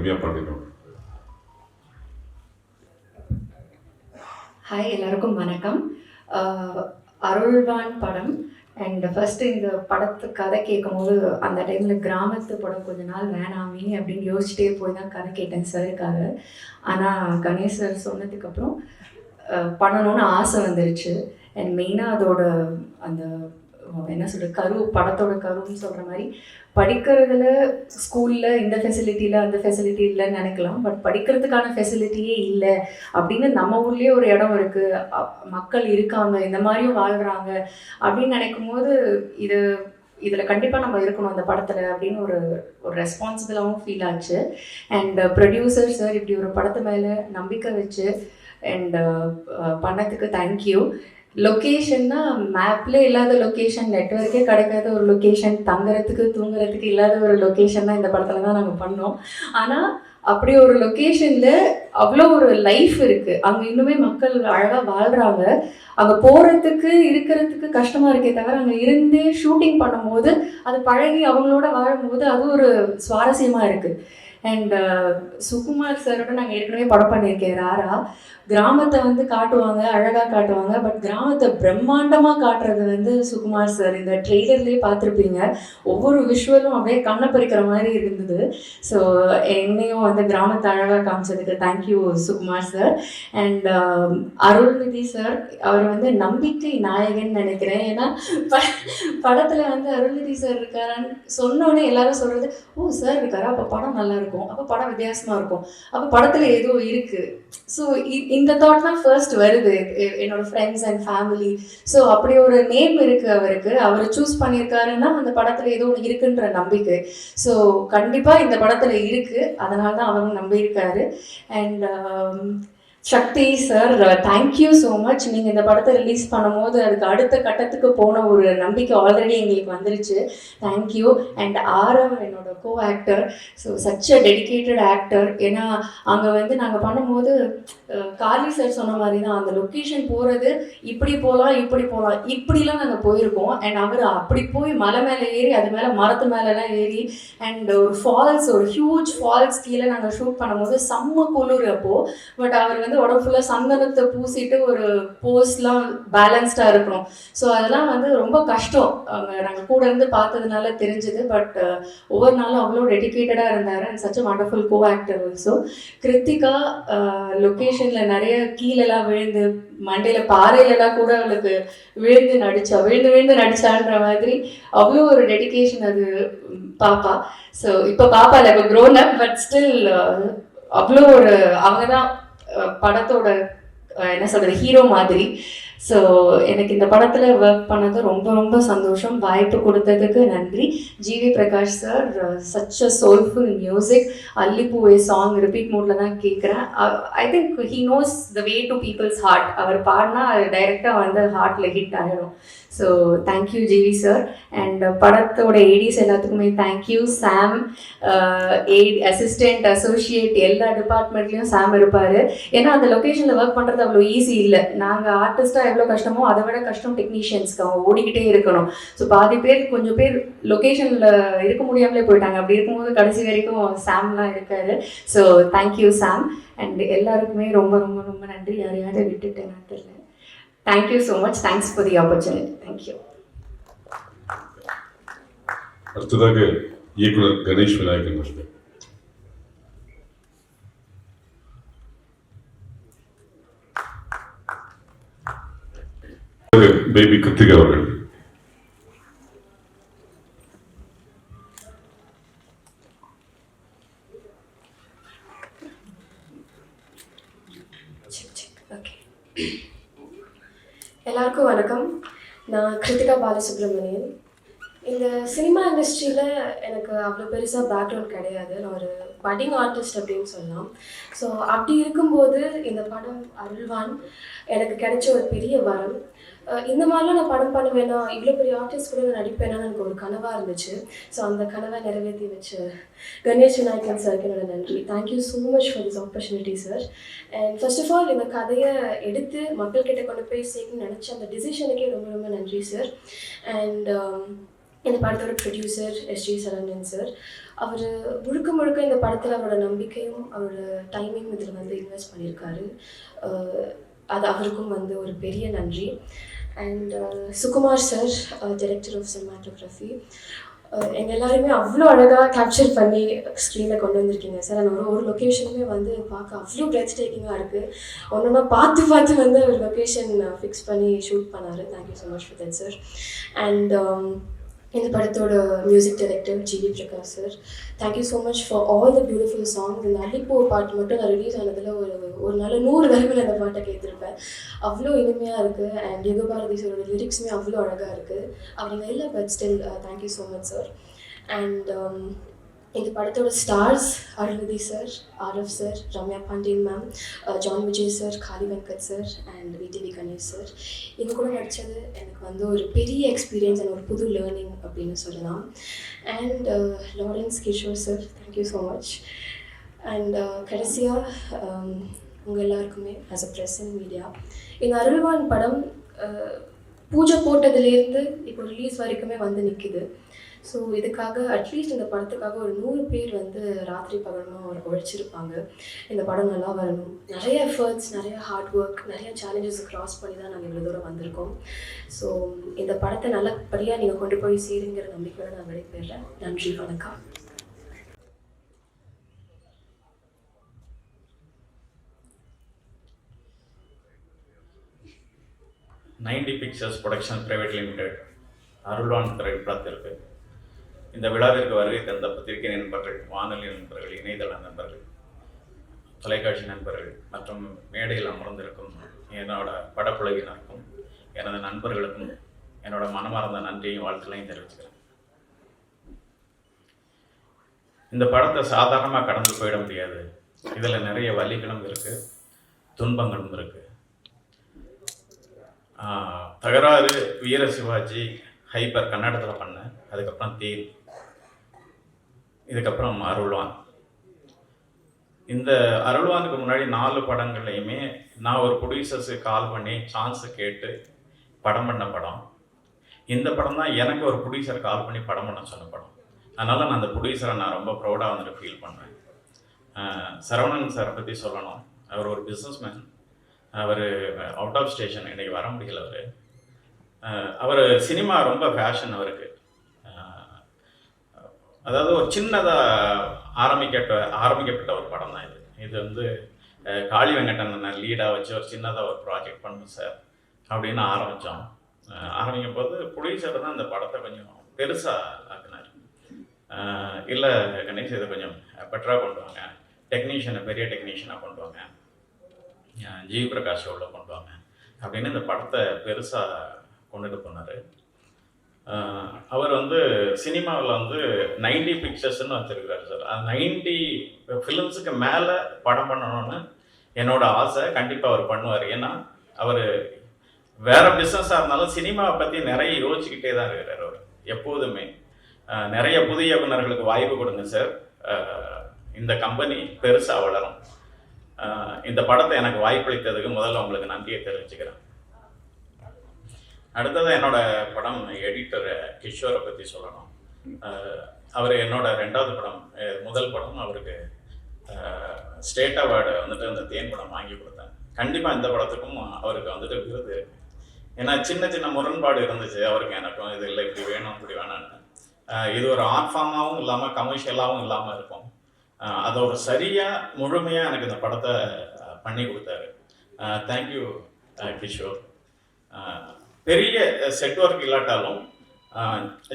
அருமையாக பண்ணிடும். ஹாய், எல்லாருக்கும் வணக்கம். அருள்வான் படம். அண்ட் ஃபஸ்ட்டு இந்த படத்து கதை கேட்கும்போது அந்த டைமில் கிராமத்து படம் கொஞ்ச நாள் வேணாமே அப்படின்னு யோசிச்சுட்டே போய் தான் கதை கேட்டேன் சாருக்காக. ஆனால் கணேஷ் சார் சொன்னதுக்கப்புறம் பண்ணணும்னு ஆசை வந்துருச்சு. அண்ட் மெயினாக அதோட அந்த என்ன சொல்கிறது, படத்தோட கருன்னு சொல்கிற மாதிரி படிக்கிறதுல ஸ்கூலில் இந்த ஃபெசிலிட்டியில் அந்த ஃபெசிலிட்டி இல்லைன்னு நினைக்கலாம். பட் படிக்கிறதுக்கான ஃபெசிலிட்டியே இல்லை அப்படின்னு நம்ம ஊர்லேயே ஒரு இடம் இருக்குது, மக்கள் இருக்காங்க, இந்த மாதிரியும் வாழ்கிறாங்க அப்படின்னு நினைக்கும் போது இதில் கண்டிப்பாக நம்ம இருக்கணும் அந்த படத்தில் அப்படின்னு ஒரு ரெஸ்பான்சிபிளாகவும் ஃபீல் ஆச்சு. அண்ட் ப்ரொடியூசர் சார் இப்படி ஒரு படத்து மேலே நம்பிக்கை வச்சு அண்ட் பண்ணதுக்கு தேங்க்யூ. லொக்கேஷன்னா மேப்ல இல்லாத லொக்கேஷன், நெட்வொர்க்கே கிடைக்காத ஒரு லொக்கேஷன், தங்குறதுக்கு தூங்குறதுக்கு இல்லாத ஒரு லொக்கேஷன் தான் இந்த படத்தில் தான் நாங்கள் பண்ணோம். ஆனால் அப்படி ஒரு லொக்கேஷனில் அவ்வளோ ஒரு லைஃப் இருக்குது, அங்கே இன்னுமே மக்கள் அழகாக வாழ்கிறாங்க. அங்கே போகிறதுக்கு இருக்கிறதுக்கு கஷ்டமாக இருக்கே தவிர அங்கே இருந்து ஷூட்டிங் பண்ணும்போது அது பழகி அவங்களோட வாழும்போது அது ஒரு சுவாரஸ்யமாக இருக்குது. அண்ட் சுகுமார் சாரோட நாங்கள் ஏற்கனவே படம் பண்ணியிருக்கேன் ராரா. கிராமத்தை காட்டுவாங்க, அழகாக காட்டுவாங்க. பட் கிராமத்தை பிரம்மாண்டமாக காட்டுறது சுகுமார் சார். இந்த ட்ரெய்லர்லேயே பார்த்துருப்பீங்க, ஒவ்வொரு விஷுவலும் அப்படியே கண்ணை பறிக்கிற மாதிரி இருந்தது. ஸோ என்னையும் கிராமத்தை அழகாக காமிச்சதுக்கு thank you Sukumar sir. And Arulnithi sir, அவர் நம்பிக்கை நாயகன் நினைக்கிறேன். ஏன்னா படத்தில் அருள்நிதி சார் இருக்காரான்னு சொன்னோன்னே எல்லாரும் சொல்கிறது, ஓ சார் இருக்காரா, அப்போ படம் நல்லா இருக்கும், அப்போ படம் வித்தியாசமாக இருக்கும், அப்போ படத்தில் ஏதோ இருக்குது. ஸோ இந்த தாட் தான் ஃபர்ஸ்ட் வருது என்னோட ஃப்ரெண்ட்ஸ் அண்ட் ஃபேமிலி. ஸோ அப்படி ஒரு நேம் இருக்குது அவருக்கு, அவர் சூஸ் பண்ணியிருக்காருன்னா அந்த படத்தில் ஏதோ ஒன்று இருக்குன்ற நம்பிக்கை. ஸோ கண்டிப்பாக இந்த படத்தில் இருக்குது, அதனால தான் அவங்க நம்பியிருக்காரு. And Sakthi sir, thank you so much. நீங்கள் இந்த படத்தை ரிலீஸ் பண்ணும்போது அதுக்கு அடுத்த கட்டத்துக்கு போன ஒரு நம்பிக்கை ஆல்ரெடி எங்களுக்கு வந்துருச்சு. தேங்க்யூ. அண்ட் ஆரவ் என்னோட கோ actor. So such a dedicated actor. ஏன்னா அங்கே நாங்கள் பண்ணும்போது கார்லி சார் சொன்ன மாதிரி தான், அந்த லொக்கேஷன் போகிறது இப்படி போகலாம் இப்படிலாம் நாங்கள் போயிருக்கோம். அண்ட் அவர் அப்படி போய் மலை மேலே ஏறி அது மேலே மரத்து மேலெலாம் ஏறி அண்ட் ஒரு ஃபால்ஸ், ஒரு ஹியூஜ் ஃபால்ஸ் கீழே நாங்கள் ஷூட் பண்ணும்போது செம்ம குளிர் அப்போது. பட் அவர் உடம்பு ஃபுல்லாக சந்தனத்தை பூசிட்டு ஒரு போஸ்ட்லாம் பேலன்ஸ்டாக இருக்கணும். ஸோ அதெல்லாம் ரொம்ப கஷ்டம், நாங்கள் கூட இருந்து பார்த்ததுனால தெரிஞ்சுது. பட் ஒவ்வொரு நாளும் அவ்வளோ டெடிக்கேட்டடாக இருந்தார். And such a wonderful co actor also. Krithika லொக்கேஷனில் நிறைய கீழெல்லாம் விழுந்து மண்டையில் பாறையிலலாம் கூட அவளுக்கு விழுந்து நடிச்சான்ற மாதிரி அவ்வளோ ஒரு டெடிக்கேஷன் அது பாப்பா. ஸோ இப்போ பாப்பா இல்லை, இப்போ க்ரோன் அப், பட் ஸ்டில் அவ்வளோ ஒரு அவங்க தான் படத்தோட என்ன சொல்கிறது ஹீரோ மாதிரி. ஸோ எனக்கு இந்த படத்தில் ஒர்க் பண்ணது ரொம்ப ரொம்ப சந்தோஷம். வாய்ப்பு கொடுத்ததுக்கு நன்றி. GV Prakash sir, such a soulful music. Allipoove song repeat மோடில் தான் கேட்குறேன். I think he knows the way to peoples heart. அவர் பாடினா அது டைரெக்டாக ஹார்ட்டில் ஹிட் ஆகிடும். So thank you GV sir. And படத்தோட ஏடிஸ் எல்லாத்துக்குமே தேங்க்யூ. சாம், அசிஸ்டண்ட், அசோசியேட், எல்லா டிபார்ட்மெண்ட்லேயும் சாம் இருப்பார். ஏன்னா அந்த லொக்கேஷனில் ஒர்க் பண்ணுறது அவ்வளோ ஈஸி இல்லை. நாங்கள் ஆர்டிஸ்ட்டாக எவ்வளோ கஷ்டமோ அதை விட கஷ்டம் டெக்னீஷியன்ஸ்க்கு, அவங்க ஓடிக்கிட்டே இருக்கணும். ஸோ பாதி பேர் கொஞ்சம் பேர் லொக்கேஷனில் இருக்க முடியாமலே போயிட்டாங்க. அப்படி இருக்கும்போது கடைசி வரைக்கும் சாம்லாம் இருக்காரு. So thank you Sam. அண்ட் எல்லாருக்குமே ரொம்ப ரொம்ப ரொம்ப நன்றி. யாரையாவது விட்டுட்டேன் தெரியல. Thank you so much. Thanks for the opportunity. Thank you. அடுத்ததாக இயக்குனர் கணேஷ் விநாயகன் அவர்கள். பேபி கிருத்திகா அவர்கள். எல்லாருக்கும் வணக்கம். நான் கிருத்திகா பாலசுப்ரமணியன். இந்த சினிமா இண்டஸ்ட்ரியில் எனக்கு அவ்வளோ பெருசாக பேக்ரவுண்ட் கிடையாது. நான் ஒரு பட்டிங் ஆர்டிஸ்ட் அப்படின்னு சொல்லலாம். ஸோ அப்படி இருக்கும்போது இந்த படம் அருள்வான் எனக்கு கிடைச்ச ஒரு பெரிய வரம். இந்த மாதிரிலாம் நான் படம் பண்ணுவேன்னா, இவ்வளோ பெரிய ஆர்டிஸ்ட் கூட நான் நடிப்பேனான்னு எனக்கு ஒரு கனவாக இருந்துச்சு. ஸோ அந்த கனவை நிறைவேற்றி வச்சு கணேஷ் விநாயகன் சாருக்கு என்னோட நன்றி. Thank you so much for this opportunity sir. And first of all இந்த கதையை எடுத்து மக்கள்கிட்ட கொண்டு போய் சேர்க்கணும்னு நினச்ச அந்த டிசிஷனுக்கே ரொம்ப ரொம்ப நன்றி சார். அண்ட் இந்த படத்தோட ப்ரொடியூசர் எஸ்ஜி சரவணன் சார். அவர் முழுக்க முழுக்க இந்த படத்தில் அவரோட நம்பிக்கையும் அவரோட டைமிங் இதில் வந்து இன்வெஸ்ட் பண்ணியிருக்காரு. அது அவருக்கும் வந்து ஒரு பெரிய நன்றி. And Sukumar sir, director of cinematography, எங்கள் எல்லாருமே அவ்வளோ அழகாக கேப்சர் பண்ணி ஸ்க்ரீனில் கொண்டு வந்திருக்கீங்க சார். அந்த ஒரு லொக்கேஷனுமே வந்து பார்க்க அவ்வளோ பிரெத் டேக்கிங்காக இருக்குது. ஒன்றுனா பார்த்து வந்து ஒரு லொக்கேஷன் ஃபிக்ஸ் பண்ணி ஷூட் பண்ணார். Thank you so much for that sir. And இந்த படத்தோட music director GV Prakash sir, thank you so much for all the beautiful songs. இந்த அல்லிப்பூ பாட்டு மட்டும் நான் ரிலீஸ் ஆனதில் ஒரு நாள் 100 தடவை அந்த பாட்டை கேட்டிருப்பேன். அவ்வளோ இனிமையாக இருக்குது. அண்ட் யுகபாரதி சாரோட லிரிக்ஸுமே அவ்வளோ அழகாக இருக்குது. அவங்க இல்லை, but still thank you so much sir. And இந்த படத்தோட stars Arulnithi sir, Aarav sir, Ramya Pandian ma'am, John Vijay sir, Kaali Venkat sir and VTV Ganesh sir. இவங்க கூட நடித்தது எனக்கு வந்து ஒரு பெரிய எக்ஸ்பீரியன்ஸ் அண்ட் ஒரு புது லேர்னிங் அப்படின்னு சொல்லலாம். And Lawrence Kishore sir, thank you so much. And கடைசியாக உங்கள் எல்லாருக்குமே as a press and media, இந்த அருள்வான் படம் பூஜை போட்டதுலேருந்து இப்போ ரிலீஸ் வரைக்குமே வந்து நிற்கிது. ஸோ இதுக்காக அட்லீஸ்ட் இந்த படத்துக்காக ஒரு 100 பேர் வந்து ராத்திரி பகலமாக உழைச்சிருப்பாங்க. இந்த படம் நல்லா வரணும். நிறைய எஃபர்ட்ஸ், நிறைய ஹார்ட் ஒர்க், நிறைய சேலஞ்சஸ் க்ராஸ் பண்ணி தான் நாங்கள் இவ்வளோ தூரம் வந்திருக்கோம். ஸோ இந்த படத்தை நல்லபடியாக நீங்கள் கொண்டு போய் சேருங்கிற நம்பிக்கையோடு நான் விடைபெறேன். நன்றி, வணக்கம். Ninety pictures production private limited Arulvaan திரைப்படத்திற்கு இந்த விழாவிற்கு வருகை தந்த பத்திரிகை நண்பர்கள், வானொலி நண்பர்கள், இணையதள நண்பர்கள், தொலைக்காட்சி நண்பர்கள் மற்றும் மேடையில் அமர்ந்திருக்கும் என்னோட படக்குழுவினருக்கும் எனது நண்பர்களுக்கும் என்னோட மனமார்ந்த நன்றியும் வாழ்த்துக்களையும் தெரிவிச்சுக்கிறேன். இந்த படத்தை சாதாரணமாக கடந்து போயிட முடியாது. இதில் நிறைய வலிகளும் இருக்குது, துன்பங்களும் இருக்குது. தகராறு, வீர சிவாஜி, ஹைப்பர் கன்னடத்தில் பண்ணேன். அதுக்கப்புறம் தீர், இதுக்கப்புறம் அருள்வான். இந்த அருள்வானுக்கு முன்னாடி 4 படங்கள்லையுமே நான் ஒரு ப்ரொடியூசர்ஸுக்கு கால் பண்ணி சான்ஸு கேட்டு படம் பண்ண படம். இந்த படம் தான் எனக்கு ஒரு ப்ரொடியூசர் கால் பண்ணி படம் பண்ண சொன்ன படம். அதனால் நான் அந்த ப்ரொடியூசரை நான் ரொம்ப ப்ரௌடாக வந்துட்டு ஃபீல் பண்ணுறேன். சரவணன் சாரை பற்றி சொல்லணும். அவர் ஒரு பிஸ்னஸ்மேன். அவர் அவுட் ஆஃப் ஸ்டேஷன், இன்றைக்கி வர முடியல. அவர் சினிமா ரொம்ப ஃபேஷன் அவருக்கு. அதாவது ஒரு சின்னதாக ஆரம்பிக்கப்பட்ட ஒரு படம் தான் இது. இது வந்து காளி வெங்கடன் லீடாக வச்சு ஒரு சின்னதாக ஒரு ப்ராஜெக்ட் பண்ணணும் சார் அப்படின்னு ஆரம்பித்தோம். ஆரம்பிக்கும் போது ப்ரொடியூசர் தான் இந்த படத்தை கொஞ்சம் பெருசாக ஆக்குனார். இல்லை கணேஷ், இதை கொஞ்சம் பெட்டராக கொண்டு வாங்க, டெக்னீஷியனை பெரிய டெக்னீஷியனாக கொண்டு வாங்க, ஜிவி பிரகாஷ் உள்ள கொண்டு வாங்க அப்படின்னு இந்த படத்தை பெருசாக கொண்டுட்டு போனார். அவர் வந்து சினிமாவில் வந்து 90 பிக்சர்ஸ்ன்னு வச்சுருக்கிறார் சார். அது 90 ஃபிலிம்ஸுக்கு மேலே படம் பண்ணணும்னு என்னோட ஆசை. கண்டிப்பாக அவர் பண்ணுவார். ஏன்னா அவர் வேறு பிஸ்னஸாக இருந்தாலும் சினிமாவை பற்றி நிறைய யோசிச்சுக்கிட்டே தான் இருக்கிறார் அவர் எப்போதுமே. நிறைய புதிய இயக்குநர்களுக்கு வாய்ப்பு கொடுங்க சார், இந்த கம்பெனி பெருசாக வளரும். இந்த படத்தை எனக்கு வாய்ப்பளித்ததுக்கு முதல்ல உங்களுக்கு நன்றியை தெரிவிச்சுக்கிறேன். அடுத்தது என்னோட படம் எடிட்டர் கிஷோரை பற்றி சொல்லணும். அவர் என்னோட 2வது படம், முதல் படம் அவருக்கு ஸ்டேட் அவார்டு வந்துட்டு அந்த தேன் படம் வாங்கி கொடுத்தேன். கண்டிப்பாக இந்த படத்துக்கும் அவருக்கு வந்துட்டு விருது இருக்குது. ஏன்னா சின்ன சின்ன முரண்பாடு இருந்துச்சு அவருக்கு எனக்கும். இது இல்லை, இப்படி வேணும், இப்படி வேணான்னு. இது ஒரு ஆர்ட் ஃபார்மாகவும் இல்லாமல் கமர்ஷியலாகவும் இல்லாமல் இருக்கும். அதை ஒரு சரியாக முழுமையாக எனக்கு இந்த படத்தை பண்ணி கொடுத்தாரு. தேங்க்யூ கிஷோர். பெரிய செட் ஒர்க் இல்லாட்டாலும்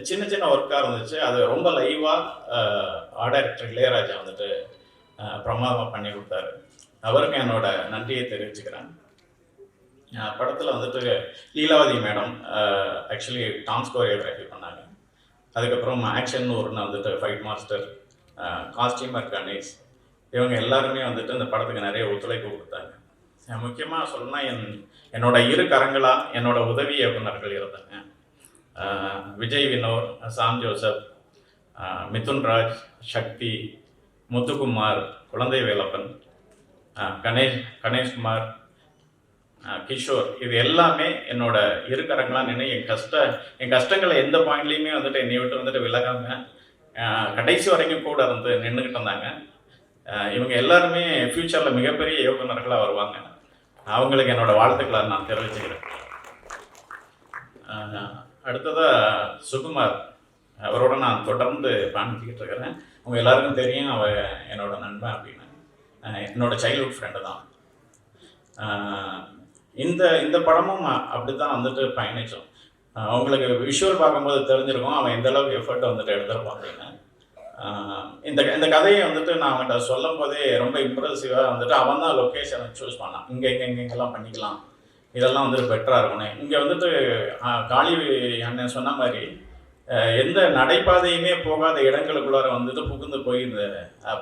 சின்ன சின்ன ஒர்க்காக இருந்துச்சு. அது ரொம்ப லைவாக டைரக்டர் இளையராஜா வந்துட்டு பிரமாதமாக பண்ணி கொடுத்தாரு. அவருக்கு என்னோட நன்றியை தெரிவிச்சுக்கிறேன். படத்தில் வந்துட்டு Leelavathi madam actually dance choreography பண்ணாங்க. அதுக்கப்புறம் ஆக்ஷன் ஒருன்னு வந்துட்டு ஃபைட் மாஸ்டர், காஸ்டியூமர் கணேஷ், இவங்க எல்லாருமே வந்துட்டு இந்த படத்துக்கு நிறைய ஒத்துழைப்பு கொடுத்தாங்க. முக்கியமாக சொல்லணும்னா என்னோட 2 கரங்களாக என்னோட உதவி இயக்குநர்கள் இருந்தாங்க. விஜய் வினோர், சாம் ஜோசப், மிதுன் ராஜ், சக்தி, முத்துக்குமார், குழந்தை வேலப்பன், கணேஷ்குமார், கிஷோர், இது எல்லாமே என்னோட இருக்கறங்களாக நின்று என் கஷ்டங்களை எந்த பாயிண்ட்லேயுமே வந்துட்டு என்னை விட்டு வந்துட்டு விலகாம கடைசி வரைக்கும் கூட இருந்து நின்றுக்கிட்டு இருந்தாங்க. இவங்க எல்லாருமே ஃப்யூச்சரில் மிகப்பெரிய இயக்குநர்களாக வருவாங்க. அவங்களுக்கு என்னோட வாழ்த்துக்களை நான் தெரிவிச்சுக்கிறேன். அடுத்ததாக சுகுமார், அவரோட நான் தொடர்ந்து பயணிச்சுக்கிட்டு இருக்கிறேன். அவங்க எல்லாருக்கும் தெரியும் அவர் என்னோட நண்பன் அப்படின்னு. என்னோட சைல்ட்ஹுட் ஃப்ரெண்டு தான். இந்த படமும் அப்படி தான் வந்துட்டு பயணித்தோம். அவங்களுக்கு விஷுவல் பார்க்கும்போது தெரிஞ்சிருக்கும் அவன் எந்த அளவுக்கு எஃபர்ட் வந்துட்டு எடுத்திருப்பான் அப்படின்னு. இந்த கதையை வந்துட்டு நான் அவன்கிட்ட சொல்லும் போதே ரொம்ப இம்ப்ரெசிவாக வந்துட்டு அவன் தான் லொக்கேஷனை சூஸ் பண்ணான். இங்கெல்லாம் பண்ணிக்கலாம், இதெல்லாம் வந்துட்டு பெட்டராக இருக்கணும். இங்கே வந்துட்டு காளி அண்ணன் சொன்ன மாதிரி எந்த நடைபாதையுமே போகாத இடங்களுக்குள்ளார வந்துட்டு புகுந்து போய் இந்த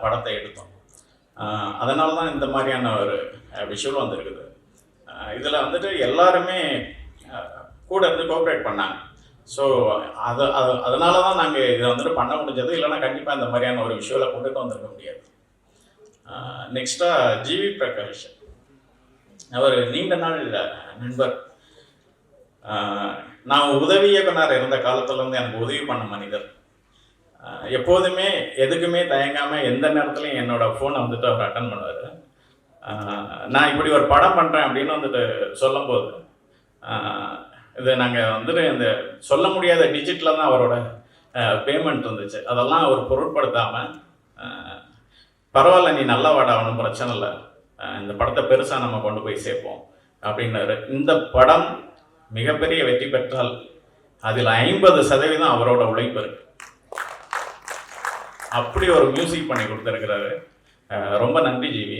படத்தை எடுத்தோம். அதனால தான் இந்த மாதிரியான ஒரு விஷுவல் வந்துருக்குது. இதில் வந்துட்டு எல்லாருமே கூட இருந்து கோஆப்ரேட் பண்ணாங்க. ஸோ அதனால தான் நாங்கள் இதை வந்துட்டு பண்ண முடிஞ்சது. இல்லைன்னா கண்டிப்பாக இந்த மாதிரியான ஒரு விஷுவலை கொண்டுட்டு வந்திருக்க முடியாது. நெக்ஸ்ட்டாக ஜிவி பிரகாஷ், அவர் நீண்ட நாள் நண்பர். நான் உதவி இயக்குனர் இருந்த காலத்துலேருந்து எனக்கு உதவி பண்ண மனிதர். எப்போதுமே எதுக்குமே தயங்காமல் எந்த நேரத்துலையும் என்னோடய ஃபோனை வந்துட்டு அவர் அட்டன் பண்ணுவார். நான் இப்படி ஒரு படம் பண்ணுறேன் அப்படின்னு வந்துட்டு சொல்லும்போது இது நாங்கள் வந்துட்டு இந்த சொல்ல முடியாத டிஜிட்டில் தான் அவரோட பேமெண்ட் இருந்துச்சு. அதெல்லாம் அவர் பொருட்படுத்தாமல் பரவாயில்ல நீ நல்லா வாடா, ஒன்றும் பிரச்சனை இல்லை, இந்த படத்தை பெருசாக நம்ம கொண்டு போய் சேர்ப்போம் அப்படின்னாரு. இந்த படம் மிகப்பெரிய வெற்றி பெற்றால் அதில் 50% அவரோட உழைப்பு இருக்கு. அப்படி ஒரு மியூசிக் பண்ணி கொடுத்துருக்கிறாரு. ரொம்ப நன்றி ஜிவி.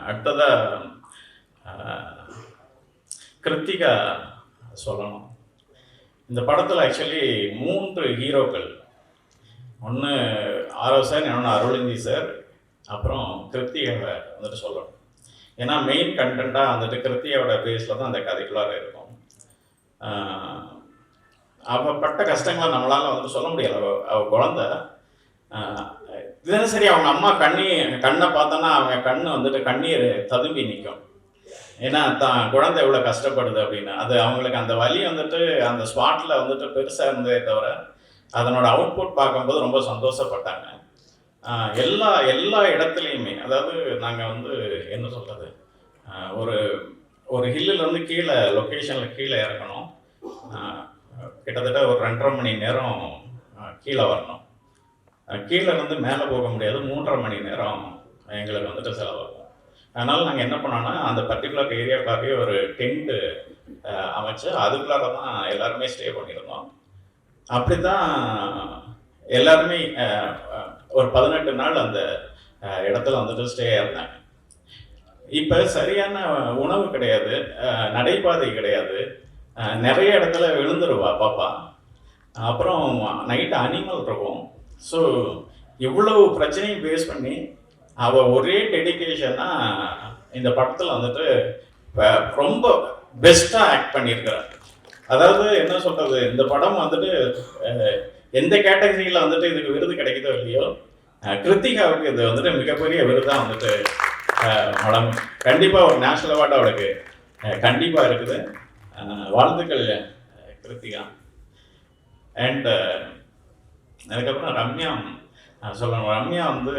அடுத்ததாக கிருத்திகா சொல்லணும். இந்த படத்தில் ஆக்சுவலி 3 ஹீரோக்கள். ஒன்று ஆரவ் சார், இன்னொன்று அருளிந்தி சார், அப்புறம் கிருத்திகாவை வந்துட்டு சொல்லணும். ஏன்னா மெயின் கண்டென்ட்டாக வந்துட்டு கிருத்திகாவோட பேஸில் தான் அந்த கதைக்குள்ளார இருக்கும். அவள் பட்ட கஷ்டங்களை நம்மளால் வந்துட்டு சொல்ல முடியாது. அவள் குழந்தை தினசரி அவங்க அம்மா கண்ணை பார்த்தோன்னா அவங்க கண் வந்துட்டு கண்ணீர் ததும்பி நிற்கும். ஏன்னா தான் குழந்தை எவ்வளோ கஷ்டப்படுது அப்படின்னு. அது அவங்களுக்கு அந்த வலி வந்துட்டு அந்த ஸ்பாட்டில் வந்துட்டு பெருசாக இருந்ததே தவிர அதனோட அவுட்புட் பார்க்கும்போது ரொம்ப சந்தோஷப்பட்டாங்க. எல்லா இடத்துலையுமே, அதாவது நாங்கள் வந்து என்ன சொல்கிறது, ஒரு ஹில்லுலேருந்து கீழே லொக்கேஷனில் கீழே இறக்கணும். கிட்டத்தட்ட ஒரு 2.5 மணி நேரம் கீழே வரணும். கீழே இருந்து மேலே போக முடியாது. 3.5 மணி நேரம் எங்களுக்கு வந்துட்டு செலவாகும். அதனால் நாங்கள் என்ன பண்ணோன்னா அந்த பர்டிகுலர் ஏரியாவுக்காகவே ஒரு டென்ட்டு அமைச்சு அதுக்குள்ளார தான் எல்லாருமே ஸ்டே பண்ணியிருந்தோம். அப்படி தான் எல்லாருமே ஒரு 18 நாள் அந்த இடத்துல வந்துட்டு ஸ்டே இருந்தாங்க. இப்போ சரியான உணவு கிடையாது, நடைபாதை கிடையாது, நிறைய இடத்துல விழுந்துருவா பாப்பா. அப்புறம் நைட்டு அனிமல் இருக்கும். ஸோ இவ்வளவு பிரச்சனையும் பேஸ் பண்ணி அவள் ஒரே டெடிக்கேஷனாக இந்த படத்தில் வந்துட்டு ரொம்ப பெஸ்ட்டாக ஆக்ட் பண்ணியிருக்கிறார். அதாவது என்ன சொல்கிறது, இந்த படம் வந்துட்டு எந்த கேட்டகரியில் வந்துட்டு இதுக்கு விருது கிடைக்குதோ இல்லையோ, கிருத்திகாவுக்கு இது வந்துட்டு மிகப்பெரிய விருதாக வந்துட்டு வழங்கும். கண்டிப்பாக ஒரு நேஷ்னல் அவார்டு அவளுக்கு கண்டிப்பாக இருக்குது. வாழ்த்துக்கள் கிருத்திகா. அண்ட் அதுக்கப்புறம் ரம்யா சொல்லணும். ரம்யா வந்து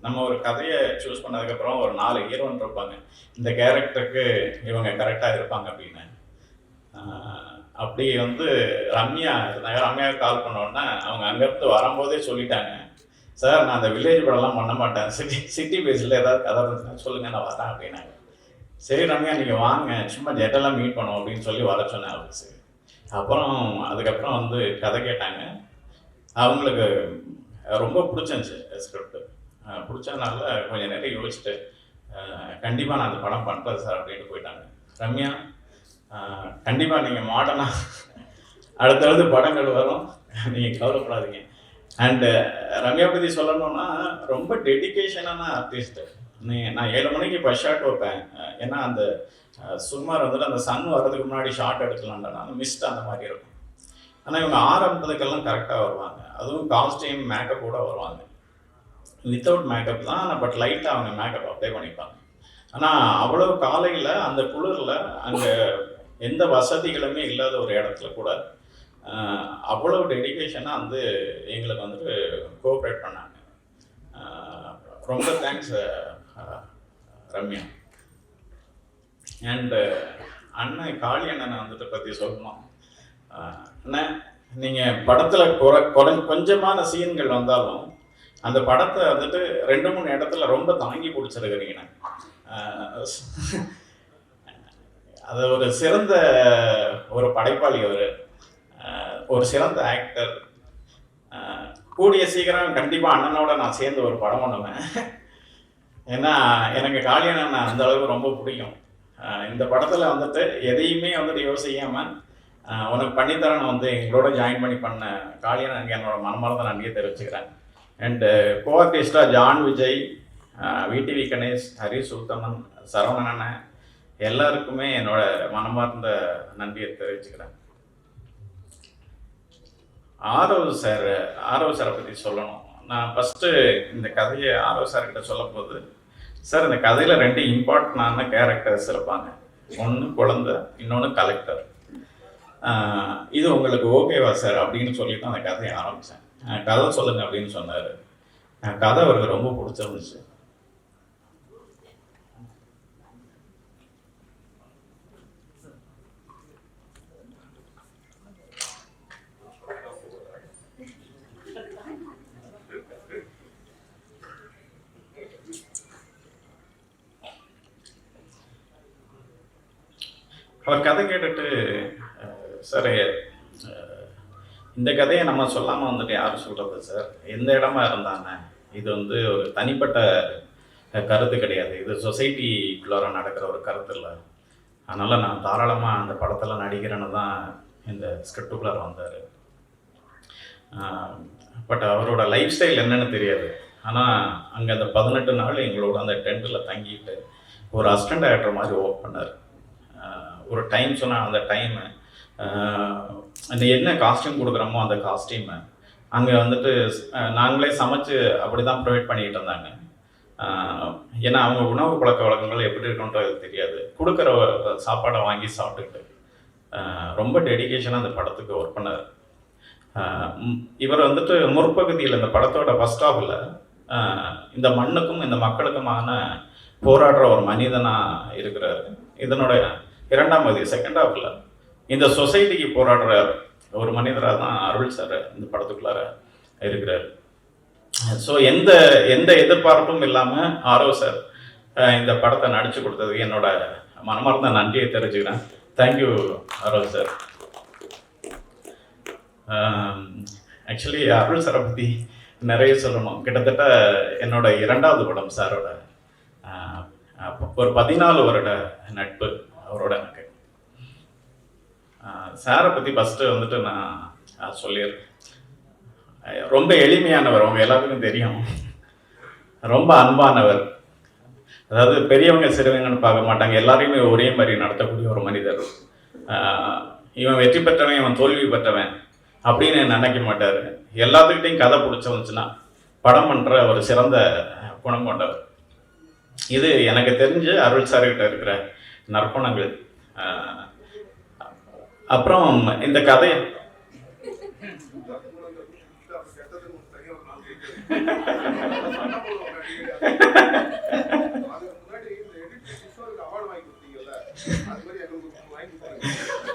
நம்ம ஒரு கதையை சூஸ் பண்ணதுக்கப்புறம் ஒரு 4 ஹீரோன்னு இருப்பாங்க, இந்த கேரக்டருக்கு இவங்க கரெக்டாக இருப்பாங்க அப்படின்னு. அப்படி வந்து ரம்யாவுக்கு கால் பண்ணோன்னா அவங்க அங்கேருந்து வரும்போதே சொல்லிட்டாங்க, சார் நான் அந்த வில்லேஜ் படம்லாம் பண்ண மாட்டேன், சிட்டி பேஸில் ஏதாவது கதை இருந்துச்சுன்னா சொல்லுங்கள் நான் வரேன் அப்படின்னாங்க. சரி ரம்யா நீங்கள் வாங்க, சும்மா ஜெட்டெல்லாம் மீட் பண்ணுவோம் அப்படின்னு சொல்லி வர சொன்னேன் அவருக்கு. சரி, அப்புறம் அதுக்கப்புறம் வந்து கதை கேட்டாங்க. அவங்களுக்கு ரொம்ப பிடிச்சிருந்துச்சு ஸ்கிரிப்ட். பிடிச்சதுனால கொஞ்சம் நிறைய யோசிச்சுட்டு கண்டிப்பாக நான் அந்த படம் பண்ணுறது சார் அப்படின்ட்டு போயிட்டாங்க. ரம்யா கண்டிப்பாக நீங்கள் மாடர்னாக அடுத்தடுத்து படங்கள் வரும், நீங்கள் கவலைப்படாதீங்க. அண்டு ரம்யா பற்றி சொல்லணும்னா ரொம்ப டெடிக்கேஷனான ஆர்டிஸ்ட்டு. நான் 7 மணிக்கு ஃபஸ்ட் ஷாட் வைப்பேன். ஏன்னா அந்த சுமார் வந்துட்டு அந்த சன் வர்றதுக்கு முன்னாடி ஷார்ட் எடுக்கலாம்டா, மிஸ்ட் அந்த மாதிரி இருக்கும். ஆனால் இவங்க ஆரம்பத்துக்கெல்லாம் கரெக்டாக வருவாங்க. அதுவும் காஸ்டியூம் மேக்கப் கூட வருவாங்க. வித்தவுட் மேக்கப் தான், பட் லைட்டாக அவங்க மேக்கப் அப்ளை பண்ணிப்பாங்க. ஆனால் அவ்வளோ காலையில் அந்த குளிரில் அங்கே எந்த வசதிகளுமே இல்லாத ஒரு இடத்துல கூட அவ்வளோ டெடிகேஷனாக வந்து எங்களுக்கு வந்துட்டு கோஆப்ரேட் பண்ணாங்க. ரொம்ப தேங்க்ஸ் ரம்யா. அண்டு அண்ணன் காளி அண்ணனை வந்துட்டு பற்றி சொல்லணும். அண்ணன் நீங்கள் படத்தில் கொஞ்சமான சீன்கள் வந்தாலும் அந்த படத்தை வந்துட்டு 2-3 இடத்துல ரொம்ப தாங்கி பிடிச்சிருக்கிறீங்க. அது ஒரு சிறந்த ஒரு படைப்பாளி, ஒரு சிறந்த ஆக்டர். கூடிய சீக்கிரம் கண்டிப்பாக அண்ணனோட நான் சேர்ந்து ஒரு படம் பண்ணுவேன். ஏன்னா எனக்கு காளியண்ணன் அந்த அளவுக்கு ரொம்ப பிடிக்கும். இந்த படத்தில் வந்துட்டு எதையுமே வந்துட்டு யோசிக்காமல் உனக்கு பண்ணித்தரேன்னு வந்து எங்களோட ஜாயின் பண்ண காளியண்ணனுக்கு என்னோட மனமார்ந்த நன்றியை தெரிவிச்சுக்கிறேன். அண்டு கோஆர்டிஸ்டாக ஜான் விஜய், விடிவி கணேஷ், ஹரிஷ் உத்தமன், சரவணன் எல்லாருக்குமே என்னோட மனமார்ந்த நன்றியை தெரிவிச்சுக்கிறேன். ஆரவ் சாரை பற்றி சொல்லணும். நான் ஃபஸ்ட்டு இந்த கதையை ஆரவ் சார்கிட்ட சொல்லும் போது, சார் இந்த கதையில் 2 இம்பார்ட்டண்டான கேரக்டர்ஸ் இருப்பாங்க. ஒன்று குழந்தை, இன்னொன்று கலெக்டர். இது உங்களுக்கு ஓகேவா சார் அப்படின்னு சொல்லிட்டு அந்த கதையை ஆரம்பித்தேன். கதை சொல்லுங்கள் அப்படின்னு சொன்னார். கதை அவருக்கு ரொம்ப பிடிச்சிருந்துச்சு. அவர் கதை கேட்டுட்டு, சார் இந்த கதையை நம்ம சொல்லாமல் வந்துட்டு யாரும் சொல்கிறது சார், எந்த இடமா இருந்தாங்க, இது வந்து ஒரு தனிப்பட்ட கருத்து கிடையாது, இது சொசைட்டிக்குள்ளார நடக்கிற ஒரு கருத்து இல்லை, அதனால் நான் தாராளமாக அந்த படத்தில் நடிக்கிறேன்னு தான் இந்த ஸ்கிரிப்டுக்குள்ளார வந்தார். பட் அவரோட லைஃப் ஸ்டைல் என்னன்னு தெரியாது. ஆனால் அங்கே அந்த 18 நாள் எங்களோட அந்த டென்ட்டில் தங்கிட்டு ஒரு அசிஸ்டன்ட் டைரக்டர் மாதிரி ஒர்க் பண்ணார். ஒரு டைம் சொன்னால் அந்த டைமு, அந்த என்ன காஸ்டியூம் கொடுக்குறோமோ அந்த காஸ்டியூமு அங்கே வந்துட்டு நாங்களே சமைச்சு அப்படி தான் ப்ரொவைட் பண்ணிக்கிட்டு இருந்தாங்க. ஏன்னா அவங்க உணவு பழக்க வழக்கங்கள் எப்படி இருக்குன்றது தெரியாது. கொடுக்குற சாப்பாடை வாங்கி சாப்பிட்டுக்கிட்டு ரொம்ப டெடிகேஷனாக அந்த படத்துக்கு ஒர்க் பண்ணார். இவர் வந்துட்டு முற்பகுதியில் இந்த படத்தோட ஃபர்ஸ்ட் ஹாஃபில் இந்த மண்ணுக்கும் இந்த மக்களுக்குமான போராடுற ஒரு மனிதனாக இருக்கிறார். இதனோட 2ஆம் பகுதி செகண்ட் ஹாஃபில் இந்த சொசைட்டிக்கு போராடுற ஒரு மனிதராக தான் அருள் சார் இந்த படத்துக்குள்ளார இருக்கிறார். ஸோ எந்த எதிர்பார்ப்பும் இல்லாமல் ஆரவ் சார் இந்த படத்தை நடித்து கொடுத்ததுக்கு என்னோட மனமார்ந்த நன்றியை தெரிஞ்சுக்கிறேன். Thank you Aarav sir. ஆக்சுவலி அருள் சாரை பற்றி நிறைய சொல்லணும். கிட்டத்தட்ட என்னோட 2வது படம் சாரோட. ஒரு 14 வருட நட்பு அவரோட எனக்கு. சாரை பற்றி ஃபஸ்ட்டு வந்துட்டு நான் சொல்லிடுறேன். ரொம்ப எளிமையானவர், அவங்க எல்லாத்துக்கும் தெரியும். ரொம்ப அன்பானவர். அதாவது பெரியவங்க சிறுவங்கன்னு பார்க்க மாட்டாங்க, எல்லாரையுமே ஒரே மாதிரி நடத்தக்கூடிய ஒரு மனிதர். இவன் வெற்றி பெற்றவன், இவன் தோல்வி பெற்றவன் அப்படின்னு நினைக்க மாட்டார். எல்லாத்துக்கிட்டையும் கதை பிடிச்சிருந்துச்சுன்னா படம் பண்ணுற ஒரு சிறந்த குணம் கொண்டவர். இது எனக்கு தெரிஞ்சு அருள் சார்கிட்ட இருக்கிற நற்பணங்கள். அப்புறம் இந்த கதை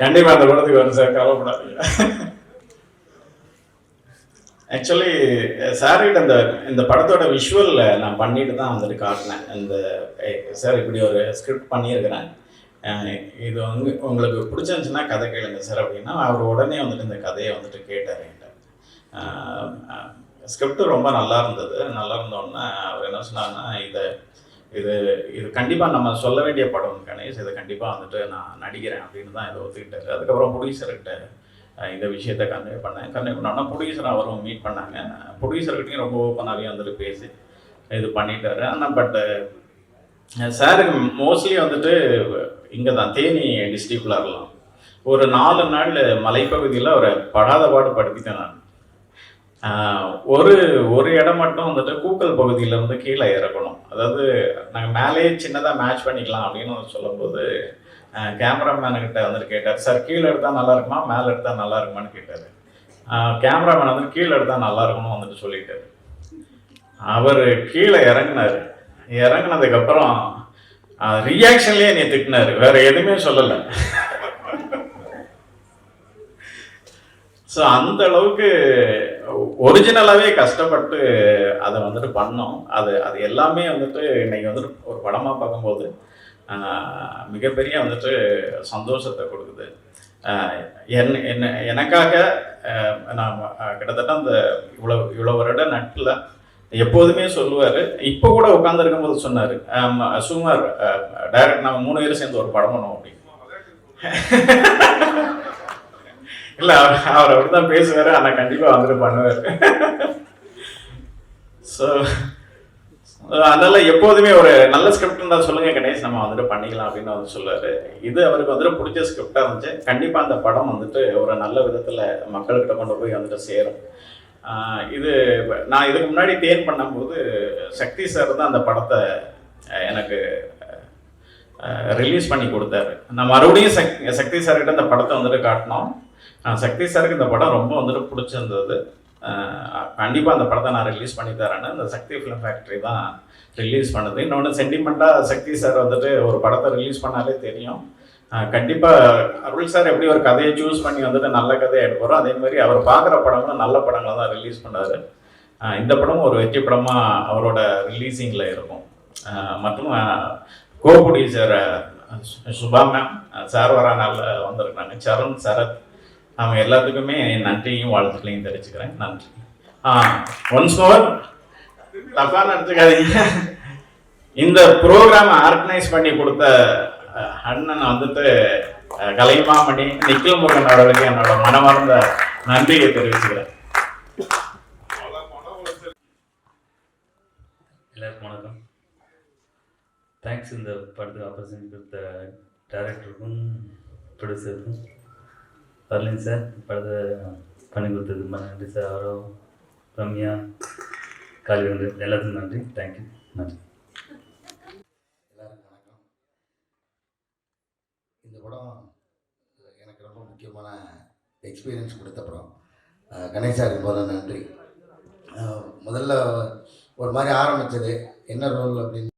கண்டிப்பாக அந்த படத்துக்கு வரும் சார், கவலைப்படாதீங்க. ஆக்சுவலி சார்கிட்ட இந்த படத்தோட விஷுவல் நான் பண்ணிட்டு தான் வந்துட்டு காட்டினேன். இந்த சார் இப்படி ஒரு ஸ்கிரிப்ட் பண்ணியிருக்கிறேன், இது வந்து உங்களுக்கு பிடிச்சிருந்துச்சுன்னா கதை கேளுங்க சார் அப்படின்னா அவர் உடனே வந்துட்டு இந்த கதையை வந்துட்டு கேட்டார் என்கிட்ட. ஸ்கிரிப்ட் ரொம்ப நல்லா இருந்தது. நல்லா இருந்தோடனே அவர் என்ன சொன்னாங்கன்னா, இது கண்டிப்பாக நம்ம சொல்ல வேண்டிய படம் கணேஷ், இதை கண்டிப்பாக வந்துட்டு நான் நடிக்கிறேன் அப்படின்னு தான் இதை ஒத்துக்கிட்டாரு. அதுக்கப்புறம் ப்ரொடியூசர்கிட்ட இந்த விஷயத்தை கன்வே பண்ணோன்னா ப்ரொடியூசர் அவரும் மீட் பண்ணாங்க. ப்ரொடியூசர்கிட்டையும் ரொம்ப ஓப்பனாகவே வந்துட்டு பேசி இது பண்ணிட்டாரு. ஆனால் பட் சாருக்கு மோஸ்ட்லி வந்துட்டு இங்கே தான் தேனி டிஸ்ட்ரிக்டில் இருக்கலாம். ஒரு 4 நாள் மலைப்பகுதியில் அவரை படாத பாடு படுத்திட்டேன் நான். ஒரு ஒரு இடம் மட்டும் வந்துட்டு கூக்கல் பகுதியிலேருந்து கீழே இறக்கணும். அதாவது நாங்கள் மேலேயே சின்னதாக மேட்ச் பண்ணிக்கலாம் அப்படின்னு சொல்லும்போது கேமராமேனுக்கிட்ட வந்துட்டு கேட்டார், சார் கீழே எடுத்தால் நல்லா இருக்குமா மேலே எடுத்தால் நல்லா இருக்குமான்னு கேட்டார். கேமராமேன் வந்துட்டு கீழே எடுத்தால் நல்லா இருக்கும்னு வந்துட்டு சொல்லிட்டாரு. அவர் கீழே இறங்கினார். இறங்கினதுக்கப்புறம் ரியாக்ஷன்லேயே என்னை திட்டினார், வேற எதுவுமே சொல்லலை. ஸோ அந்த அளவுக்கு ஒரிஜினலாகவே கஷ்டப்பட்டு அதை வந்துட்டு பண்ணோம். அது எல்லாமே வந்துட்டு இன்னைக்கு வந்துட்டு ஒரு படமாக பார்க்கும்போது மிகப்பெரிய வந்துட்டு சந்தோஷத்தை கொடுக்குது. எனக்காக நான் கிட்டத்தட்ட அந்த இவ்வளோ வருட நட்பில் எப்போதுமே சொல்லுவார். இப்போ கூட உட்காந்துருக்கும் போது சொன்னார், சுமார் டைரக்ட் நம்ம 3 பேரும் சேர்ந்து ஒரு படம் பண்ணுவோம் அப்படின்னு. இல்லை அவர் அப்படிதான் பேசுவார், ஆனால் கண்டிப்பாக வந்துட்டு பண்ணுவார். ஸோ அதனால எப்போதுமே ஒரு நல்ல ஸ்கிரிப்ட் இருந்தால் சொல்லுங்க கணேஷ், நம்ம வந்துட்டு பண்ணிக்கலாம் அப்படின்னு வந்து சொல்லுவார். இது அவருக்கு வந்துட்டு பிடிச்ச ஸ்கிரிப்டாக இருந்துச்சு. கண்டிப்பாக அந்த படம் வந்துட்டு ஒரு நல்ல விதத்தில் மக்கள்கிட்ட கொண்டு போய் வந்துட்டு சேரும். இது நான் இதுக்கு முன்னாடி தேன் பண்ணும்போது சக்தி சார் தான் அந்த படத்தை எனக்கு ரிலீஸ் பண்ணி கொடுத்தாரு. நான் மறுபடியும் சக்தி சார்கிட்ட அந்த படத்தை வந்துட்டு காட்டினோம். சக்தி சாருக்கு இந்த படம் ரொம்ப வந்துட்டு பிடிச்சிருந்தது. கண்டிப்பாக அந்த படத்தை நான் ரிலீஸ் பண்ணி தரேன்னு அந்த சக்தி ஃபிலிம் ஃபேக்ட்ரி தான் ரிலீஸ் பண்ணுது. இன்னொன்று சென்டிமெண்ட்டாக சக்தி சார் வந்துட்டு ஒரு படத்தை ரிலீஸ் பண்ணாலே தெரியும். கண்டிப்பாக அருள் சார் எப்படி ஒரு கதையை சூஸ் பண்ணி வந்துட்டு நல்ல கதையை எடுப்பாரோ அதே மாதிரி அவர் பார்க்குற படங்களும் நல்ல படங்களை தான் ரிலீஸ் பண்ணார். இந்த படம் ஒரு வெற்றி படமாக அவரோட ரிலீஸிங்கில் இருக்கும். மற்றும் co producer Subha ma'am sir வர நாளில் வந்திருக்காங்க. சரண் சரத் அவங்க எல்லாத்துக்குமே நன்றியும் வாழ்த்துக்களையும் தெரிவிச்சுக்கிறேன். நன்றி. ஒன்ஸ் மோர் தப்பாக நினச்சிக்காதீங்க. இந்த ப்ரோக்ராமை ஆர்கனைஸ் பண்ணி கொடுத்த அண்ணன் வந்துட்டு கலைமாமணி நிக்கில் முருகன் அவர்களுக்கு என்னோட மனமார்ந்த நன்றியை தெரிவிச்சுக்கிறேன். எல்லாருக்கும் வணக்கம். தேங்க்ஸ் இந்த படத்துக்கு ஆப்பர்ச்சுனிட்டி கொடுத்த டைரக்டருக்கும் ப்ரொடியூசருக்கும் பர்லின் சார் படத்தை பண்ணி கொடுத்தது ரொம்ப நன்றி சார். அவரோ ரம்யா காளிவந்து எல்லாத்துக்கும் நன்றி. தேங்க்யூ. நன்றி. எல்லாருக்கும் வணக்கம். இந்த படம் எனக்கு ரொம்ப முக்கியமான எக்ஸ்பீரியன்ஸ் கொடுத்த படம். கணேசாருக்கு முதல்ல நன்றி. முதல்ல ஒரு மாதிரி ஆரம்பித்தது என்ன ரோல் அப்படின்னு